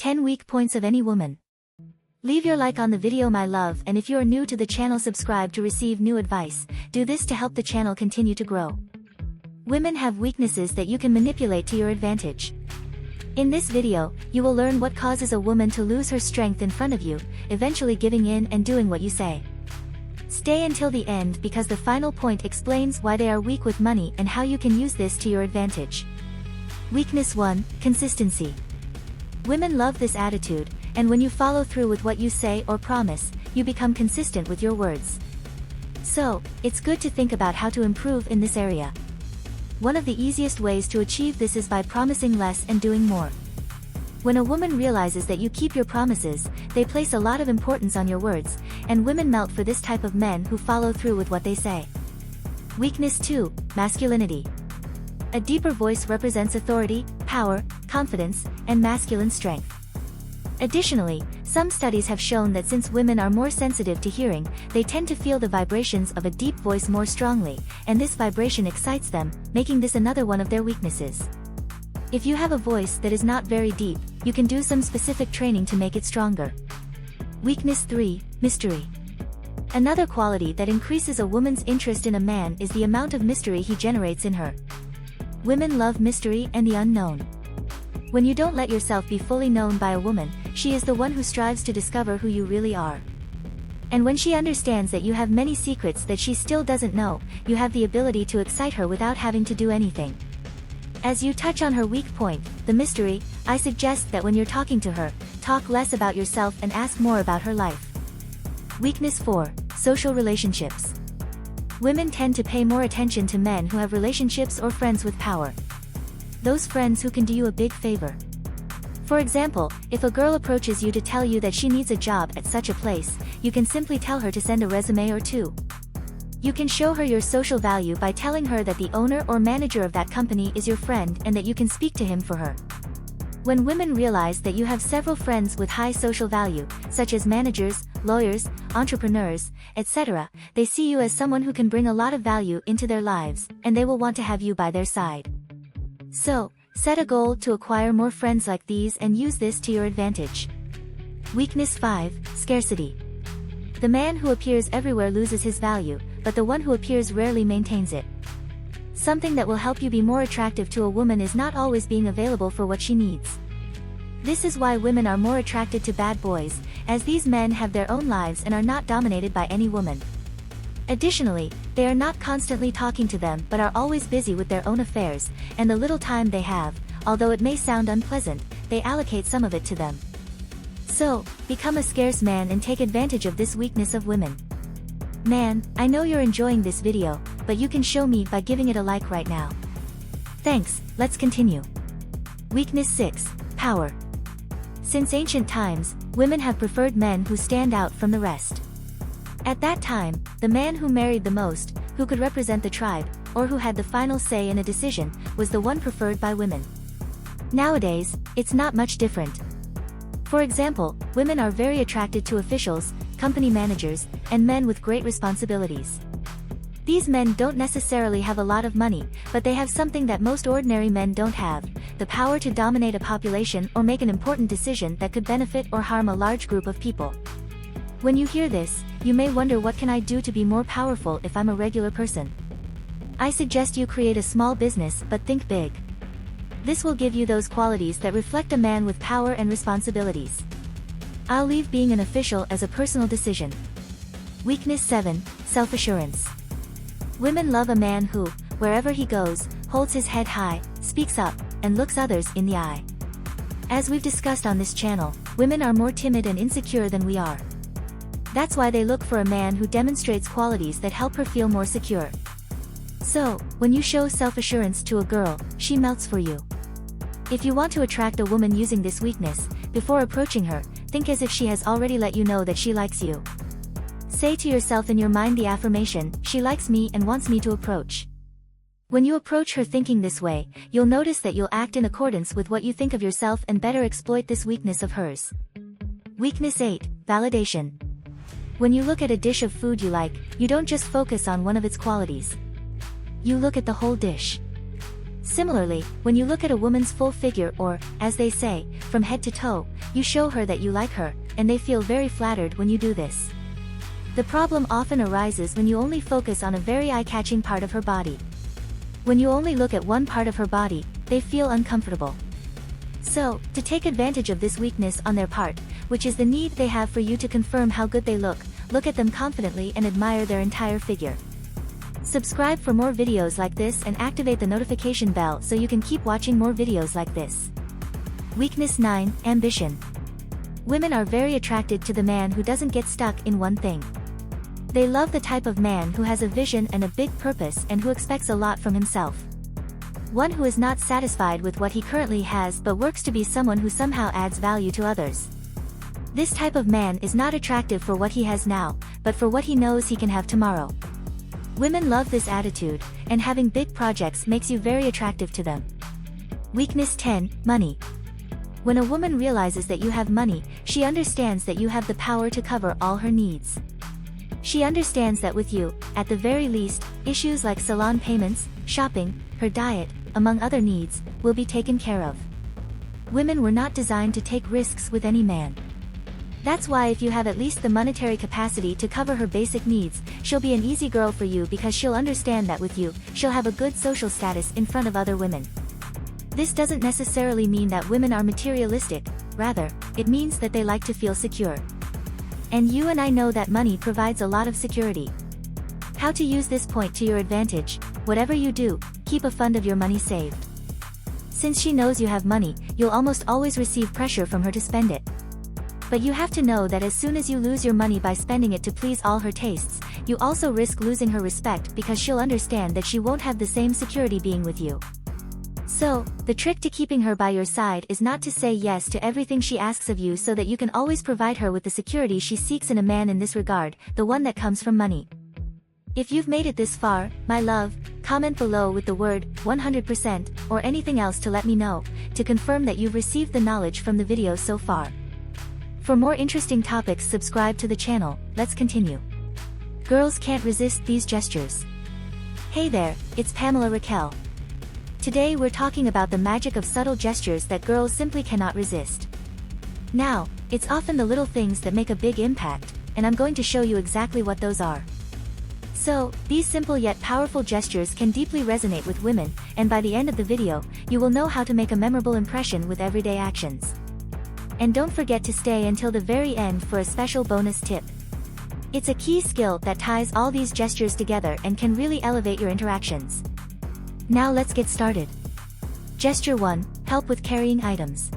10 weak points of any woman. Leave your like on the video, my love, and if you are new to the channel, subscribe to receive new advice. Do this to help the channel continue to grow. Women have weaknesses that you can manipulate to your advantage. In this video, you will learn what causes a woman to lose her strength in front of you, eventually giving in and doing what you say. Stay until the end because the final point explains why they are weak with money and how you can use this to your advantage. Weakness 1, consistency. Women love this attitude, and when you follow through with what you say or promise, you become consistent with your words. So, it's good to think about how to improve in this area. One of the easiest ways to achieve this is by promising less and doing more. When a woman realizes that you keep your promises, they place a lot of importance on your words, and women melt for this type of men who follow through with what they say. Weakness 2, masculinity. A deeper voice represents authority, power, confidence, and masculine strength. Additionally, some studies have shown that since women are more sensitive to hearing, they tend to feel the vibrations of a deep voice more strongly, and this vibration excites them, making this another one of their weaknesses. If you have a voice that is not very deep, you can do some specific training to make it stronger. Weakness 3, mystery. Another quality that increases a woman's interest in a man is the amount of mystery he generates in her. Women love mystery and the unknown. When you don't let yourself be fully known by a woman, she is the one who strives to discover who you really are. And when she understands that you have many secrets that she still doesn't know, you have the ability to excite her without having to do anything. As you touch on her weak point, the mystery, I suggest that when you're talking to her, talk less about yourself and ask more about her life. Weakness 4, social relationships. Women tend to pay more attention to men who have relationships or friends with power. Those friends who can do you a big favor. For example, if a girl approaches you to tell you that she needs a job at such a place, you can simply tell her to send a resume or two. You can show her your social value by telling her that the owner or manager of that company is your friend and that you can speak to him for her. When women realize that you have several friends with high social value, such as managers, lawyers, entrepreneurs, etc., they see you as someone who can bring a lot of value into their lives, and they will want to have you by their side. So, set a goal to acquire more friends like these and use this to your advantage. Weakness 5, scarcity. The man who appears everywhere loses his value, but the one who appears rarely maintains it. Something that will help you be more attractive to a woman is not always being available for what she needs. This is why women are more attracted to bad boys, as these men have their own lives and are not dominated by any woman. Additionally, they are not constantly talking to them but are always busy with their own affairs, and the little time they have, although it may sound unpleasant, they allocate some of it to them. So, become a scarce man and take advantage of this weakness of women. Man, I know you're enjoying this video, but you can show me by giving it a like right now. Thanks, let's continue. Weakness 6, power. Since ancient times, women have preferred men who stand out from the rest. At that time, the man who married the most, who could represent the tribe, or who had the final say in a decision, was the one preferred by women. Nowadays, it's not much different. For example, women are very attracted to officials, company managers, and men with great responsibilities. These men don't necessarily have a lot of money, but they have something that most ordinary men don't have, the power to dominate a population or make an important decision that could benefit or harm a large group of people. When you hear this, you may wonder, what can I do to be more powerful if I'm a regular person? I suggest you create a small business, but think big. This will give you those qualities that reflect a man with power and responsibilities. I'll leave being an official as a personal decision. Weakness 7, self-assurance. Women love a man who, wherever he goes, holds his head high, speaks up, and looks others in the eye. As we've discussed on this channel, women are more timid and insecure than we are. That's why they look for a man who demonstrates qualities that help her feel more secure. So, when you show self-assurance to a girl, she melts for you. If you want to attract a woman using this weakness, before approaching her, think as if she has already let you know that she likes you. Say to yourself in your mind the affirmation, "She likes me and wants me to approach." When you approach her thinking this way, you'll notice that you'll act in accordance with what you think of yourself and better exploit this weakness of hers. Weakness 8, validation. When you look at a dish of food you like, you don't just focus on one of its qualities. You look at the whole dish. Similarly, when you look at a woman's full figure or, as they say, from head to toe, you show her that you like her, and they feel very flattered when you do this. The problem often arises when you only focus on a very eye-catching part of her body. When you only look at one part of her body, they feel uncomfortable. So, to take advantage of this weakness on their part, which is the need they have for you to confirm how good they look at them confidently and admire their entire figure. Subscribe for more videos like this and activate the notification bell so you can keep watching more videos like this. Weakness 9, ambition. Women are very attracted to the man who doesn't get stuck in one thing. They love the type of man who has a vision and a big purpose and who expects a lot from himself. One who is not satisfied with what he currently has but works to be someone who somehow adds value to others. This type of man is not attractive for what he has now, but for what he knows he can have tomorrow. Women love this attitude, and having big projects makes you very attractive to them. Weakness 10, money. When a woman realizes that you have money, she understands that you have the power to cover all her needs. She understands that with you, at the very least, issues like salon payments, shopping, her diet, among other needs, will be taken care of. Women were not designed to take risks with any man. That's why if you have at least the monetary capacity to cover her basic needs, she'll be an easy girl for you because she'll understand that with you, she'll have a good social status in front of other women. This doesn't necessarily mean that women are materialistic, rather, it means that they like to feel secure. And you and I know that money provides a lot of security. How to use this point to your advantage: whatever you do, keep a fund of your money saved. Since she knows you have money, you'll almost always receive pressure from her to spend it. But you have to know that as soon as you lose your money by spending it to please all her tastes, you also risk losing her respect because she'll understand that she won't have the same security being with you. So, the trick to keeping her by your side is not to say yes to everything she asks of you so that you can always provide her with the security she seeks in a man in this regard, the one that comes from money. If you've made it this far, my love, comment below with the word 100% or anything else to let me know, to confirm that you've received the knowledge from the video so far. For more interesting topics, subscribe to the channel. Let's continue. Girls can't resist these gestures. Hey there, it's Pamela Raquel. Today we're talking about the magic of subtle gestures that girls simply cannot resist. Now, it's often the little things that make a big impact, and I'm going to show you exactly what those are. So, these simple yet powerful gestures can deeply resonate with women, and by the end of the video, you will know how to make a memorable impression with everyday actions. And don't forget to stay until the very end for a special bonus tip. It's a key skill that ties all these gestures together and can really elevate your interactions. Now let's get started. Gesture 1, help with carrying items.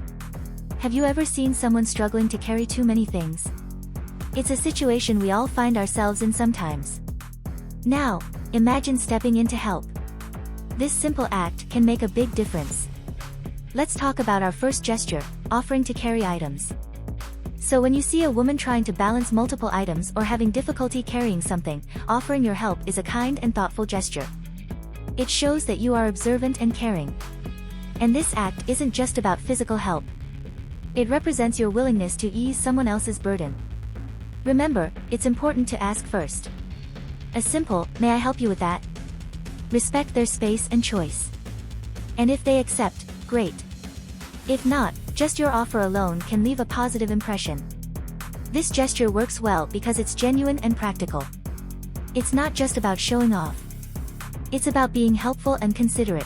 Have you ever seen someone struggling to carry too many things? It's a situation we all find ourselves in sometimes. Now, imagine stepping in to help. This simple act can make a big difference. Let's talk about our first gesture, offering to carry items. So when you see a woman trying to balance multiple items or having difficulty carrying something, offering your help is a kind and thoughtful gesture. It shows that you are observant and caring. And this act isn't just about physical help. It represents your willingness to ease someone else's burden. Remember, it's important to ask first. A simple, "May I help you with that?" Respect their space and choice. And if they accept, great. If not, just your offer alone can leave a positive impression. This gesture works well because it's genuine and practical. It's not just about showing off. It's about being helpful and considerate.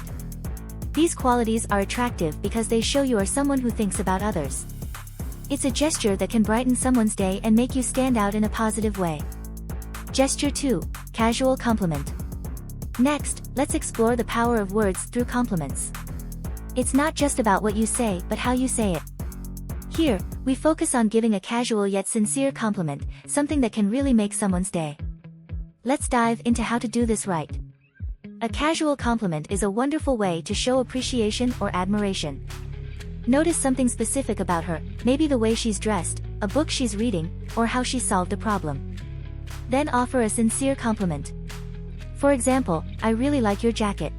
These qualities are attractive because they show you are someone who thinks about others. It's a gesture that can brighten someone's day and make you stand out in a positive way. Gesture 2, casual compliment. Next, let's explore the power of words through compliments. It's not just about what you say but how you say it. Here, we focus on giving a casual yet sincere compliment, something that can really make someone's day. Let's dive into how to do this right. A casual compliment is a wonderful way to show appreciation or admiration. Notice something specific about her, maybe the way she's dressed, a book she's reading, or how she solved a problem. Then offer a sincere compliment. For example, "I really like your jacket.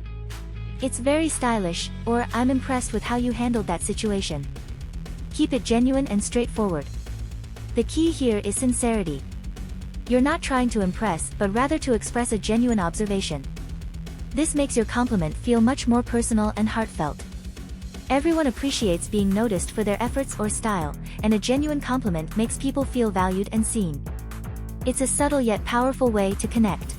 It's very stylish," or "I'm impressed with how you handled that situation." Keep it genuine and straightforward. The key here is sincerity. You're not trying to impress but rather to express a genuine observation. This makes your compliment feel much more personal and heartfelt. Everyone appreciates being noticed for their efforts or style, and a genuine compliment makes people feel valued and seen. It's a subtle yet powerful way to connect.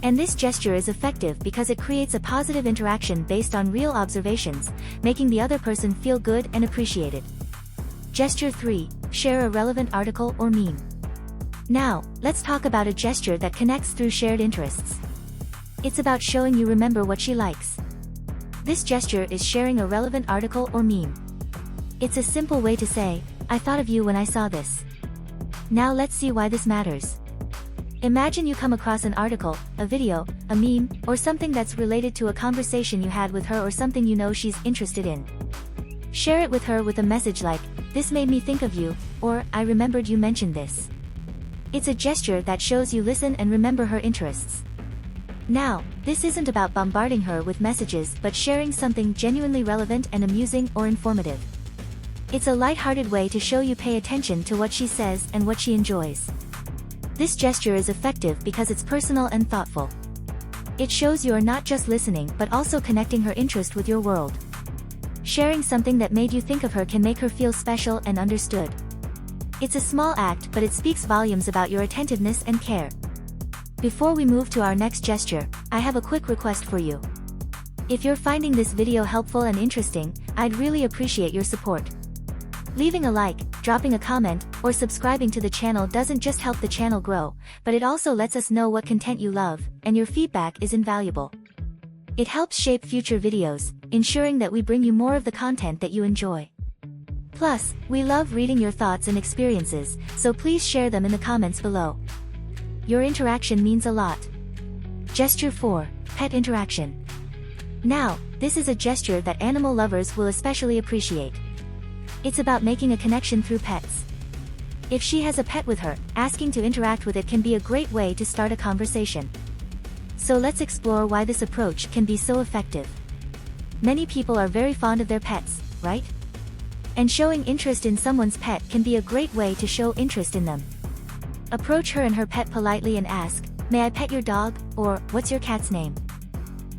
And this gesture is effective because it creates a positive interaction based on real observations, making the other person feel good and appreciated. Gesture 3. Share a relevant article or meme. Now, let's talk about a gesture that connects through shared interests. It's about showing you remember what she likes. This gesture is sharing a relevant article or meme. It's a simple way to say, I thought of you when I saw this. Now let's see why this matters. Imagine you come across an article, a video, a meme, or something that's related to a conversation you had with her or something you know she's interested in. Share it with her with a message like, this made me think of you, or I remembered you mentioned this. It's a gesture that shows you listen and remember her interests. Now, this isn't about bombarding her with messages but sharing something genuinely relevant and amusing or informative. It's a light-hearted way to show you pay attention to what she says and what she enjoys. This gesture is effective because it's personal and thoughtful. It shows you are not just listening but also connecting her interest with your world. Sharing something that made you think of her can make her feel special and understood. It's a small act, but it speaks volumes about your attentiveness and care. Before we move to our next gesture, I have a quick request for you. If you're finding this video helpful and interesting, I'd really appreciate your support. Leaving a like, dropping a comment, or subscribing to the channel doesn't just help the channel grow, but it also lets us know what content you love, and your feedback is invaluable. It helps shape future videos, ensuring that we bring you more of the content that you enjoy. Plus, we love reading your thoughts and experiences, so please share them in the comments below. Your interaction means a lot. Gesture 4. Pet interaction. Now, this is a gesture that animal lovers will especially appreciate. It's about making a connection through pets. If she has a pet with her, asking to interact with it can be a great way to start a conversation. So let's explore why this approach can be so effective. Many people are very fond of their pets, right? And showing interest in someone's pet can be a great way to show interest in them. Approach her and her pet politely and ask, may I pet your dog, or what's your cat's name?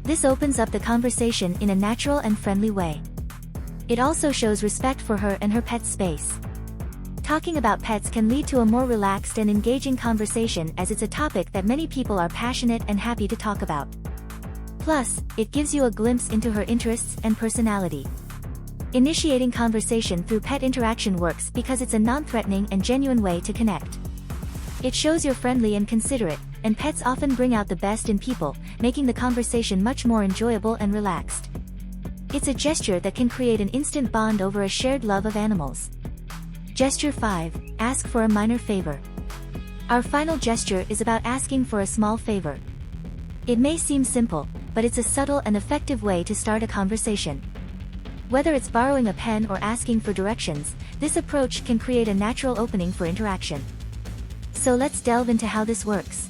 This opens up the conversation in a natural and friendly way. It also shows respect for her and her pet's space. Talking about pets can lead to a more relaxed and engaging conversation as it's a topic that many people are passionate and happy to talk about. Plus, it gives you a glimpse into her interests and personality. Initiating conversation through pet interaction works because it's a non-threatening and genuine way to connect. It shows you're friendly and considerate, and pets often bring out the best in people, making the conversation much more enjoyable and relaxed. It's a gesture that can create an instant bond over a shared love of animals. Gesture 5. Ask for a minor favor. Our final gesture is about asking for a small favor. It may seem simple, but it's a subtle and effective way to start a conversation. Whether it's borrowing a pen or asking for directions, this approach can create a natural opening for interaction. So let's delve into how this works.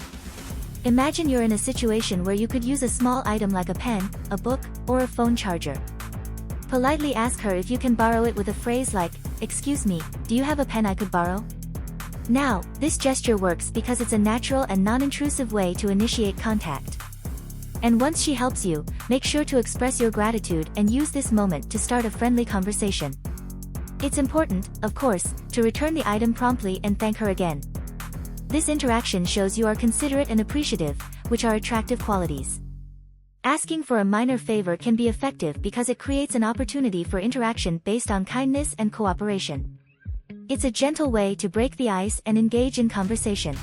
Imagine you're in a situation where you could use a small item like a pen, a book, or a phone charger. Politely ask her if you can borrow it with a phrase like, excuse me, do you have a pen I could borrow? Now, this gesture works because it's a natural and non-intrusive way to initiate contact. And once she helps you, make sure to express your gratitude and use this moment to start a friendly conversation. It's important, of course, to return the item promptly and thank her again. This interaction shows you are considerate and appreciative, which are attractive qualities. Asking for a minor favor can be effective because it creates an opportunity for interaction based on kindness and cooperation. It's a gentle way to break the ice and engage in conversation.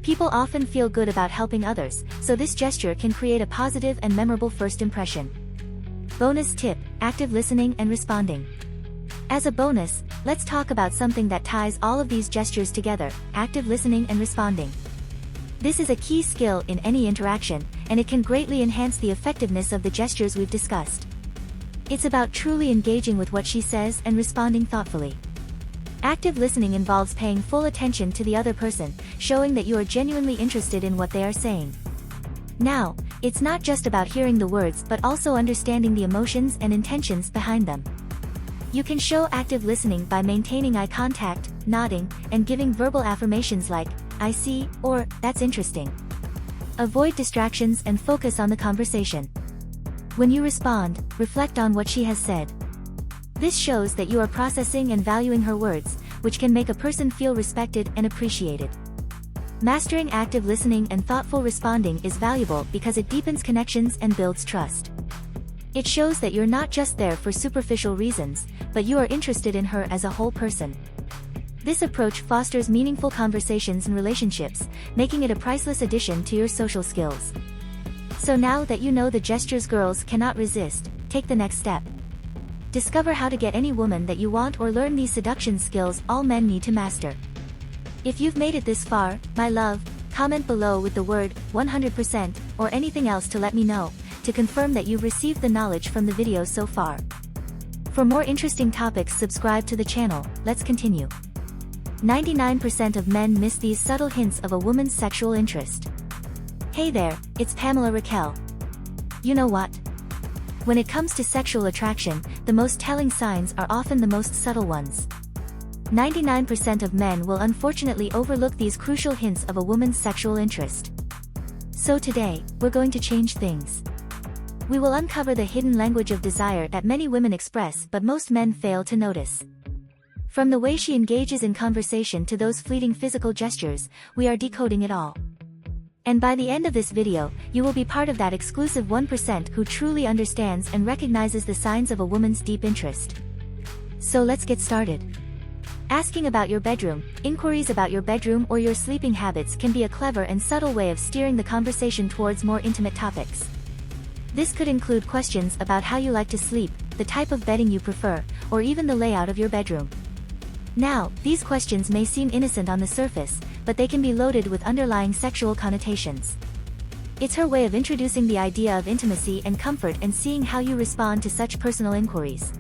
People often feel good about helping others, so this gesture can create a positive and memorable first impression. Bonus tip: active listening and responding. As a bonus, let's talk about something that ties all of these gestures together: active listening and responding. This is a key skill in any interaction, and it can greatly enhance the effectiveness of the gestures we've discussed. It's about truly engaging with what she says and responding thoughtfully. Active listening involves paying full attention to the other person, showing that you are genuinely interested in what they are saying. Now, it's not just about hearing the words but also understanding the emotions and intentions behind them. You can show active listening by maintaining eye contact, nodding, and giving verbal affirmations like, I see, or, that's interesting. Avoid distractions and focus on the conversation. When you respond, reflect on what she has said. This shows that you are processing and valuing her words, which can make a person feel respected and appreciated. Mastering active listening and thoughtful responding is valuable because it deepens connections and builds trust. It shows that you're not just there for superficial reasons, but you are interested in her as a whole person. This approach fosters meaningful conversations and relationships, making it a priceless addition to your social skills. So now that you know the gestures girls cannot resist, take the next step. Discover how to get any woman that you want or learn these seduction skills all men need to master. If you've made it this far, my love, comment below with the word 100% or anything else to let me know, to confirm that you've received the knowledge from the video so far. For more interesting topics, subscribe to the channel. Let's continue. 99% of men miss these subtle hints of a woman's sexual interest. Hey there, it's Pamela Raquel. You know what? When it comes to sexual attraction, the most telling signs are often the most subtle ones. 99% of men will unfortunately overlook these crucial hints of a woman's sexual interest. So today, we're going to change things. We will uncover the hidden language of desire that many women express but most men fail to notice. From the way she engages in conversation to those fleeting physical gestures, we are decoding it all. And by the end of this video, you will be part of that exclusive 1% who truly understands and recognizes the signs of a woman's deep interest. So let's get started. Asking about your bedroom, inquiries about your bedroom or your sleeping habits can be a clever and subtle way of steering the conversation towards more intimate topics. This could include questions about how you like to sleep, the type of bedding you prefer, or even the layout of your bedroom. Now, these questions may seem innocent on the surface, but they can be loaded with underlying sexual connotations. It's her way of introducing the idea of intimacy and comfort and seeing how you respond to such personal inquiries.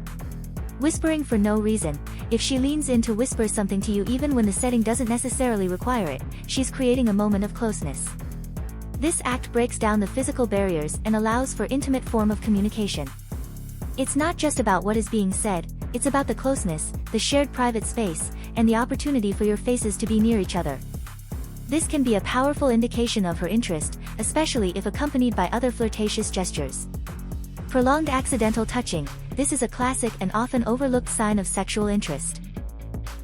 Whispering for no reason. If she leans in to whisper something to you even when the setting doesn't necessarily require it, she's creating a moment of closeness. This act breaks down the physical barriers and allows for intimate form of communication. It's not just about what is being said, it's about the closeness, the shared private space, and the opportunity for your faces to be near each other. This can be a powerful indication of her interest, especially if accompanied by other flirtatious gestures. Prolonged accidental touching. This is a classic and often overlooked sign of sexual interest.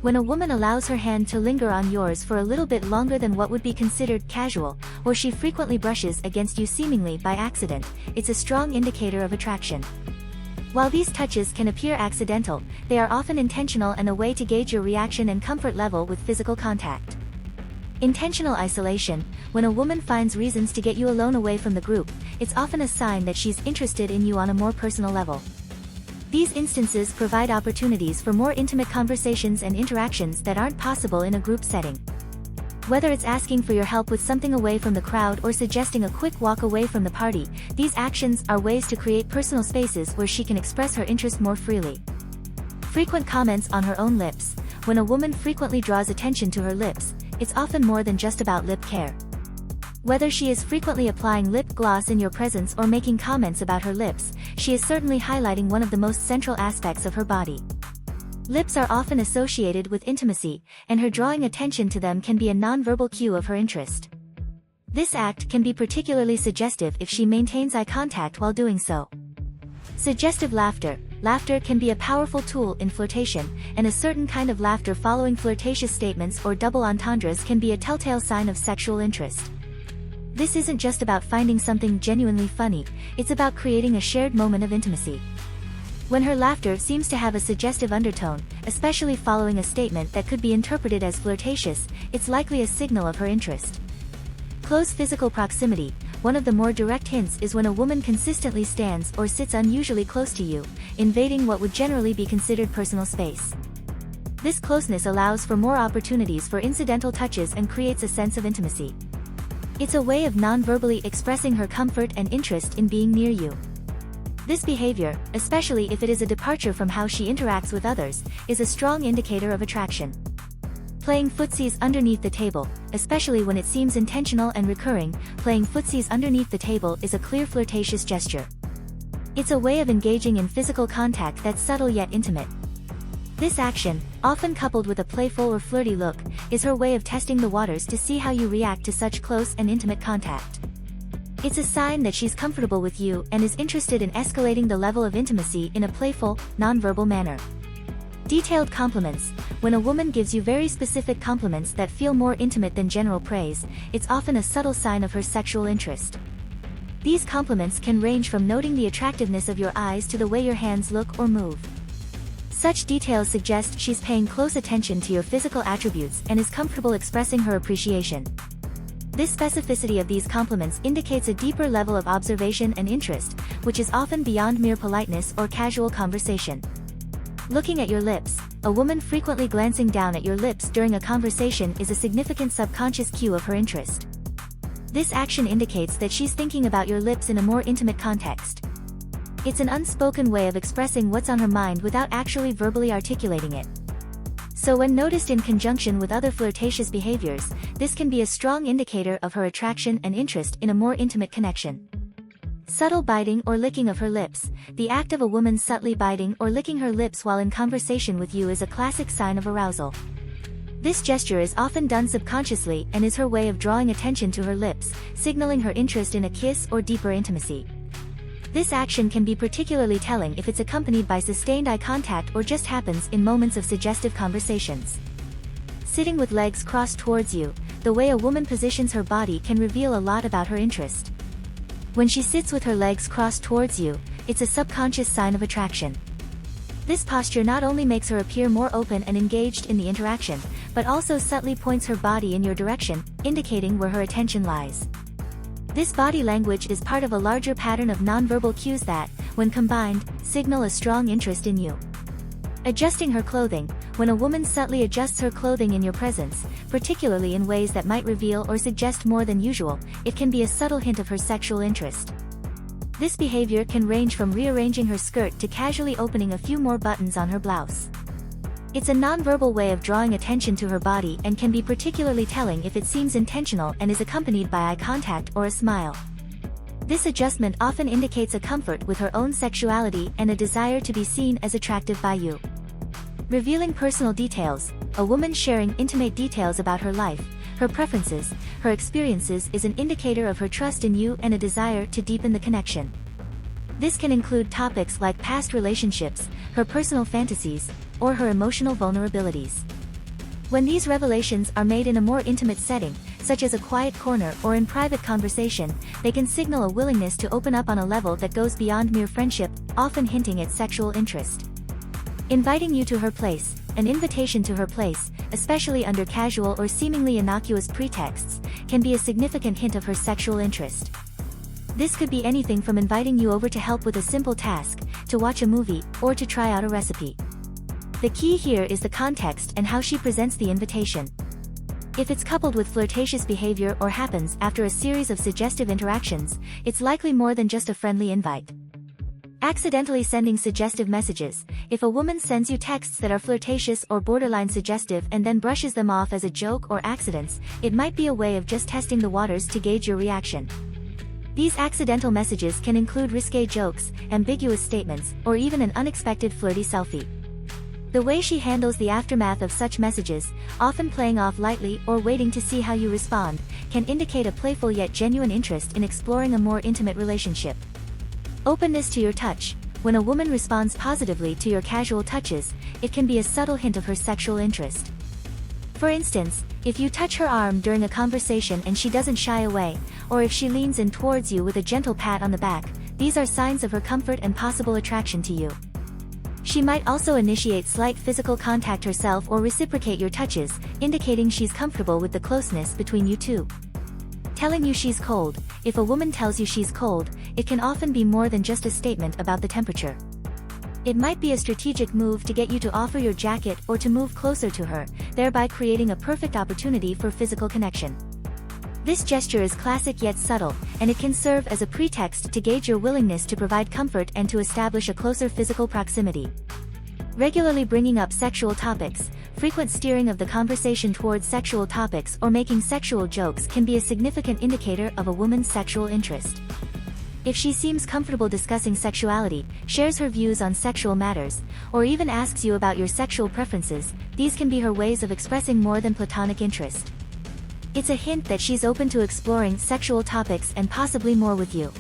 When a woman allows her hand to linger on yours for a little bit longer than what would be considered casual, or she frequently brushes against you seemingly by accident, it's a strong indicator of attraction. While these touches can appear accidental, they are often intentional and a way to gauge your reaction and comfort level with physical contact. Intentional isolation. When a woman finds reasons to get you alone away from the group, it's often a sign that she's interested in you on a more personal level. These instances provide opportunities for more intimate conversations and interactions that aren't possible in a group setting. Whether it's asking for your help with something away from the crowd or suggesting a quick walk away from the party, these actions are ways to create personal spaces where she can express her interest more freely. Frequent comments on her own lips. When a woman frequently draws attention to her lips, it's often more than just about lip care. Whether she is frequently applying lip gloss in your presence or making comments about her lips, she is certainly highlighting one of the most central aspects of her body. Lips are often associated with intimacy, and her drawing attention to them can be a nonverbal cue of her interest. This act can be particularly suggestive if she maintains eye contact while doing so. Suggestive laughter. Laughter can be a powerful tool in flirtation, and a certain kind of laughter following flirtatious statements or double entendres can be a telltale sign of sexual interest. This isn't just about finding something genuinely funny, it's about creating a shared moment of intimacy. When her laughter seems to have a suggestive undertone, especially following a statement that could be interpreted as flirtatious, it's likely a signal of her interest. Close physical proximity. One of the more direct hints is when a woman consistently stands or sits unusually close to you, invading what would generally be considered personal space. This closeness allows for more opportunities for incidental touches and creates a sense of intimacy. It's a way of non-verbally expressing her comfort and interest in being near you. This behavior, especially if it is a departure from how she interacts with others, is a strong indicator of attraction. Playing footsies underneath the table, especially when it seems intentional and recurring, playing footsies underneath the table is a clear flirtatious gesture. It's a way of engaging in physical contact that's subtle yet intimate. This action, often coupled with a playful or flirty look, is her way of testing the waters to see how you react to such close and intimate contact. It's a sign that she's comfortable with you and is interested in escalating the level of intimacy in a playful, nonverbal manner. Detailed compliments. When a woman gives you very specific compliments that feel more intimate than general praise, it's often a subtle sign of her sexual interest. These compliments can range from noting the attractiveness of your eyes to the way your hands look or move. Such details suggest she's paying close attention to your physical attributes and is comfortable expressing her appreciation. This specificity of these compliments indicates a deeper level of observation and interest, which is often beyond mere politeness or casual conversation. Looking at your lips. A woman frequently glancing down at your lips during a conversation is a significant subconscious cue of her interest. This action indicates that she's thinking about your lips in a more intimate context. It's an unspoken way of expressing what's on her mind without actually verbally articulating it. So when noticed in conjunction with other flirtatious behaviors, this can be a strong indicator of her attraction and interest in a more intimate connection. Subtle biting or licking of her lips. The act of a woman subtly biting or licking her lips while in conversation with you is a classic sign of arousal. This gesture is often done subconsciously and is her way of drawing attention to her lips, signaling her interest in a kiss or deeper intimacy. This action can be particularly telling if it's accompanied by sustained eye contact or just happens in moments of suggestive conversations. Sitting with legs crossed towards you. The way a woman positions her body can reveal a lot about her interest. When she sits with her legs crossed towards you, it's a subconscious sign of attraction. This posture not only makes her appear more open and engaged in the interaction, but also subtly points her body in your direction, indicating where her attention lies. This body language is part of a larger pattern of nonverbal cues that, when combined, signal a strong interest in you. Adjusting her clothing. When a woman subtly adjusts her clothing in your presence, particularly in ways that might reveal or suggest more than usual, it can be a subtle hint of her sexual interest. This behavior can range from rearranging her skirt to casually opening a few more buttons on her blouse. It's a nonverbal way of drawing attention to her body and can be particularly telling if it seems intentional and is accompanied by eye contact or a smile. This adjustment often indicates a comfort with her own sexuality and a desire to be seen as attractive by you. Revealing personal details. A woman sharing intimate details about her life, her preferences, her experiences is an indicator of her trust in you and a desire to deepen the connection. This can include topics like past relationships, her personal fantasies, or her emotional vulnerabilities. When these revelations are made in a more intimate setting, such as a quiet corner or in private conversation, they can signal a willingness to open up on a level that goes beyond mere friendship, often hinting at sexual interest. Inviting you to her place. An invitation to her place, especially under casual or seemingly innocuous pretexts, can be a significant hint of her sexual interest. This could be anything from inviting you over to help with a simple task, to watch a movie, or to try out a recipe. The key here is the context and how she presents the invitation. If it's coupled with flirtatious behavior or happens after a series of suggestive interactions, it's likely more than just a friendly invite. Accidentally sending suggestive messages. If a woman sends you texts that are flirtatious or borderline suggestive and then brushes them off as a joke or accidents, it might be a way of just testing the waters to gauge your reaction. These accidental messages can include risque jokes, ambiguous statements, or even an unexpected flirty selfie. The way she handles the aftermath of such messages, often playing off lightly or waiting to see how you respond, can indicate a playful yet genuine interest in exploring a more intimate relationship. Openness to your touch. When a woman responds positively to your casual touches, it can be a subtle hint of her sexual interest. For instance, if you touch her arm during a conversation and she doesn't shy away, or if she leans in towards you with a gentle pat on the back, these are signs of her comfort and possible attraction to you. She might also initiate slight physical contact herself or reciprocate your touches, indicating she's comfortable with the closeness between you two. Telling you she's cold. If a woman tells you she's cold, it can often be more than just a statement about the temperature. It might be a strategic move to get you to offer your jacket or to move closer to her, thereby creating a perfect opportunity for physical connection. This gesture is classic yet subtle, and it can serve as a pretext to gauge your willingness to provide comfort and to establish a closer physical proximity. Regularly bringing up sexual topics. Frequent steering of the conversation towards sexual topics or making sexual jokes can be a significant indicator of a woman's sexual interest. If she seems comfortable discussing sexuality, shares her views on sexual matters, or even asks you about your sexual preferences, these can be her ways of expressing more than platonic interest. It's a hint that she's open to exploring sexual topics and possibly more with you.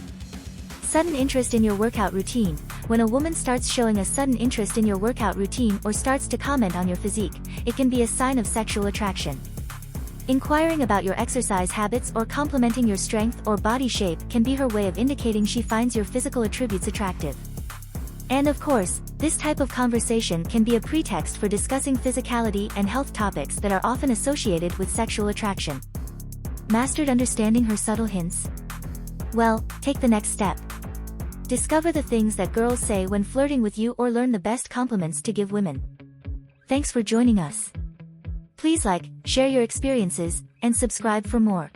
Sudden interest in your workout routine. When a woman starts showing a sudden interest in your workout routine or starts to comment on your physique, it can be a sign of sexual attraction. Inquiring about your exercise habits or complimenting your strength or body shape can be her way of indicating she finds your physical attributes attractive. And of course, this type of conversation can be a pretext for discussing physicality and health topics that are often associated with sexual attraction. Mastered understanding her subtle hints? Well, take the next step. Discover the things that girls say when flirting with you or learn the best compliments to give women. Thanks for joining us. Please like, share your experiences, and subscribe for more.